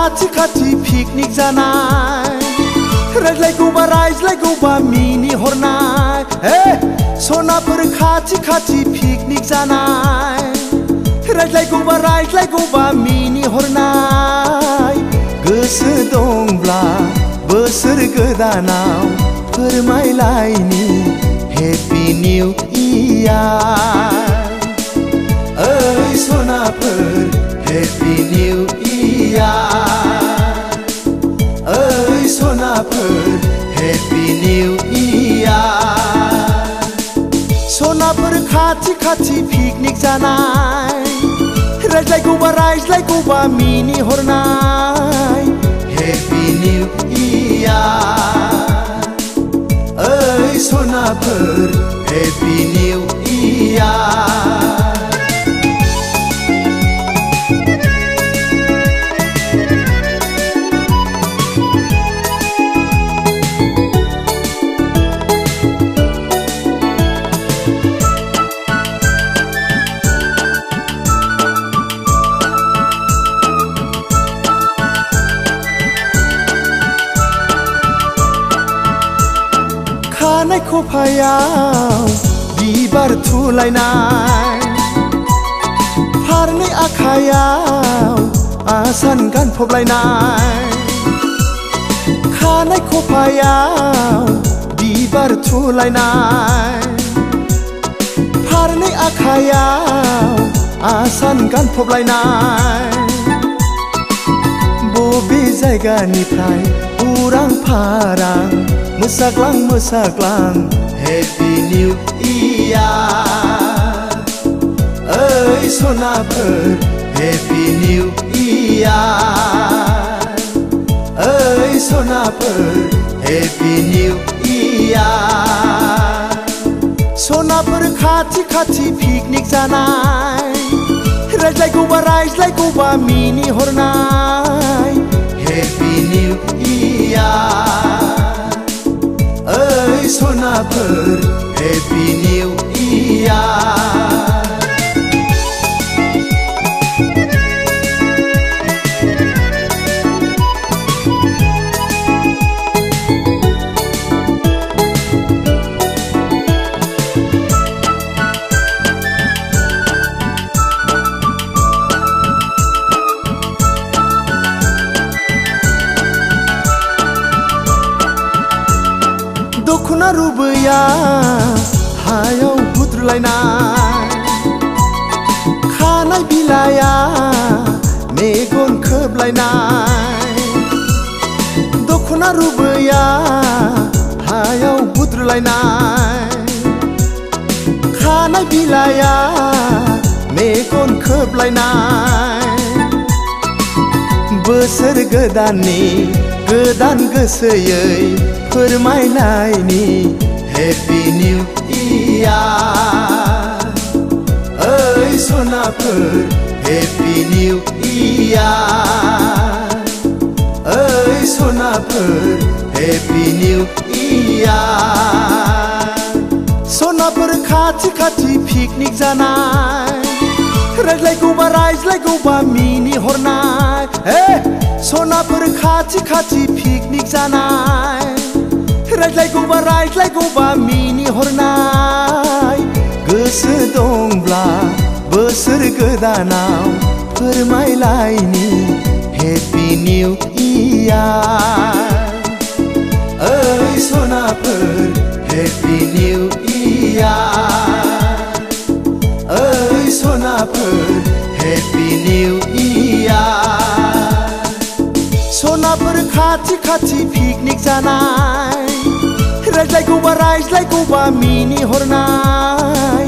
खाथि खाथि पिकनिक जानाय रायज्लायगौबा रायज्लायगौबा मिनिहरनाय सनाफोर खाथि खाथि पिकनिक जानाय रायज्लायगौबा रायज्लायगौबा मिनिहरनाय गोसो दंब्ला बोसोर गोदानाव फोरमायलायनि हेपि निउ इयार ओइ सनाफोर हेपि निउ इयार ओइ सनाफोर हेपि निउ इयार सनाफोर खाथि खाथि पिकनिक जानाय रायज्लायगौबा रायज्लायगौबा मिनिहरनाय हेपि निउ इयार ओइ सनाफोर हेपि निउ इयार खानाय खफायाव बिबार थुलायनाय फारनै आखायाव आसान गानफबलायनाय खानाय खफायाव बिबार थुलायनाय फारनै आखायाव आसान गानफबलायनाय बबे जायगानिफ्राय उरां फारां मोसाग्लां मोसाग्लां हेपि निउ इयार ओइ सनाफोर हेपि निउ इयार ओइ सनाफोर हेपि निउ इयार सनाफोर खाथि खाथि पिकनिक जानाय रायज्लायगौबा रायज्लायगौबा मिनिहरनाय हेपि निउ इयार ओइ सनाफोर हेपि निउ इयार दखना रुबैया हायाव बुद्रुलायनाय खानाय बिलाया मेगन खोबलायनाय दखना रुबैया हायाव बुद्रुलायनाय खानाय बिलाया मेगन खोबलायनाय बोसोर गोदाननि गोदान गोसोयै फोरमायलायनि हेपि निउ इयार ओइ सनाफोर हेपि निउ इयार ओइ सनाफोर हेपि निउ इयार सनाफोर खाथि खाथि पिकनिक जानाय रायज्लायगौबा रायज्लायगौबा मिनिहरनाय सनाफोर खाथि खाथि पिकनिक जानाय रायज्लायगौबा रायज्लायगौबा मिनिहरनाय गोसो दंब्ला बोसोर गोदानाव फोरमायलायनि हेपि निउ इयार ओइ सनाफोर हेपि निउ इयार ओइ सनाफोर हेपि निउ इयार सनाफोर खाथि खाथि पिकनिक जानाय रायज्लायगौबा रायज्लायगौबा मिनिहरनाय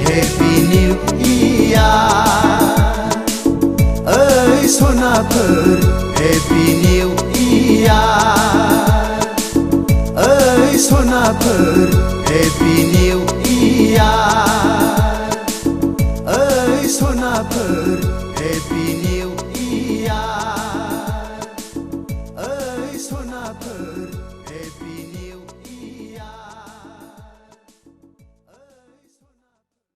हेपि निउ इयार ओइ सनाफोर हेपि निउ इयार ओइ सनाफोर हेपि निउ इयार ओइ सनाफोर हेपि निउ इयार ओइ सनाफोर हेपि निउ